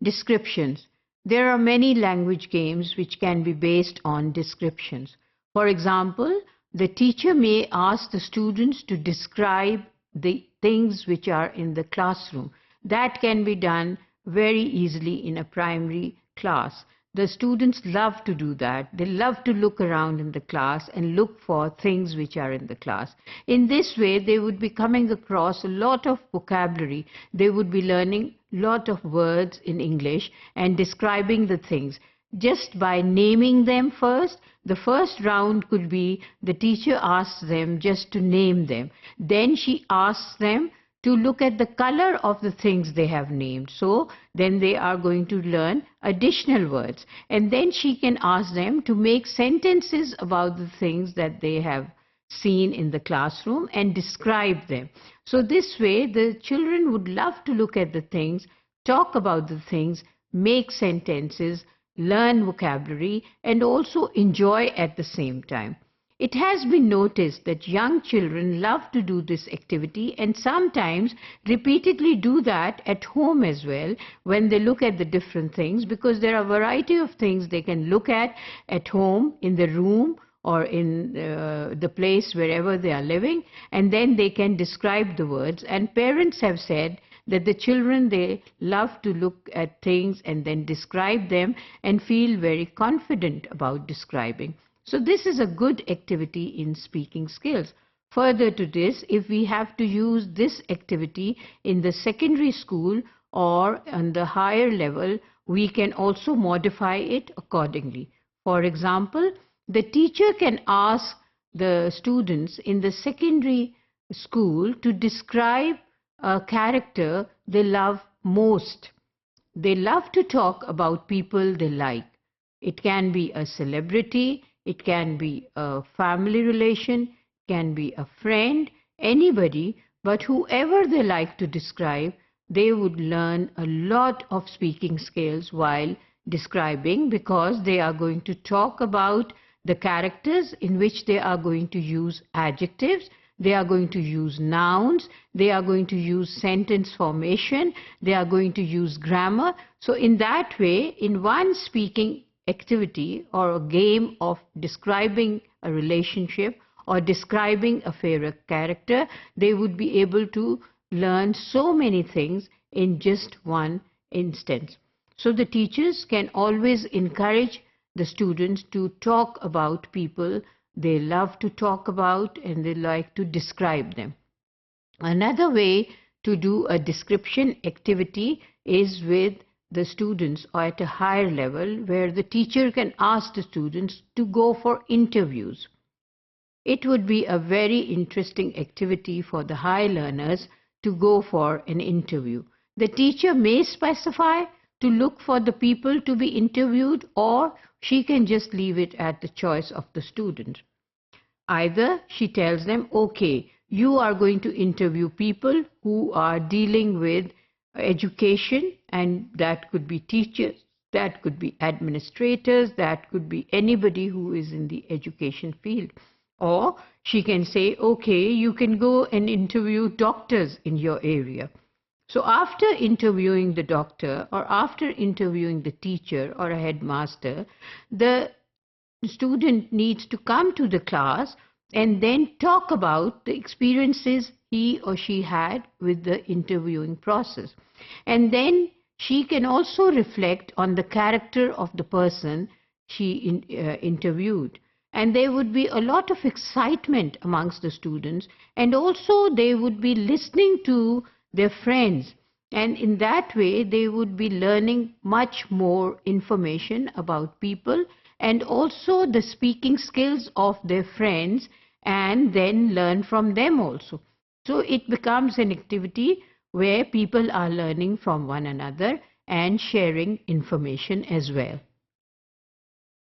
Descriptions. There are many language games which can be based on descriptions. For example, the teacher may ask the students to describe the things which are in the classroom. That can be done very easily in a primary class. The students love to do that. They love to look around in the class and look for things which are in the class. In this way, they would be coming across a lot of vocabulary. They would be learning a lot of words in English and describing the things. Just by naming them first, the first round could be the teacher asks them just to name them. Then she asks them to look at the color of the things they have named. So then they are going to learn additional words. And then she can ask them to make sentences about the things that they have seen in the classroom and describe them. So this way the children would love to look at the things, talk about the things, make sentences, learn vocabulary, and also enjoy at the same time. It has been noticed that young children love to do this activity and sometimes repeatedly do that at home as well when they look at the different things, because there are a variety of things they can look at home, in the room, or in the place wherever they are living, and then they can describe the words. And parents have said that the children, they love to look at things and then describe them and feel very confident about describing. So this is a good activity in speaking skills. Further to this, if we have to use this activity in the secondary school or on the higher level, we can also modify it accordingly. For example, the teacher can ask the students in the secondary school to describe a character they love most. They love to talk about people they like. It can be a celebrity, it can be a family relation, can be a friend, anybody, but whoever they like to describe, they would learn a lot of speaking skills while describing, because they are going to talk about the characters in which they are going to use adjectives, they are going to use nouns, they are going to use sentence formation, they are going to use grammar. So in that way, in one speaking activity or a game of describing a relationship or describing a favorite character, they would be able to learn so many things in just one instance. So the teachers can always encourage the students to talk about people they love to talk about and they like to describe them. Another way to do a description activity is with the students or at a higher level, where the teacher can ask the students to go for interviews. It would be a very interesting activity for the high learners to go for an interview. The teacher may specify to look for the people to be interviewed, or she can just leave it at the choice of the student. Either she tells them, okay, you are going to interview people who are dealing with education, and that could be teachers, that could be administrators, that could be anybody who is in the education field. Or she can say, okay, you can go and interview doctors in your area. So after interviewing the doctor or after interviewing the teacher or a headmaster, the student needs to come to the class and then talk about the experiences he or she had with the interviewing process. And then she can also reflect on the character of the person she interviewed. And there would be a lot of excitement amongst the students, and also they would be listening to their friends, and in that way they would be learning much more information about people and also the speaking skills of their friends, and then learn from them also. So it becomes an activity where people are learning from one another and sharing information as well.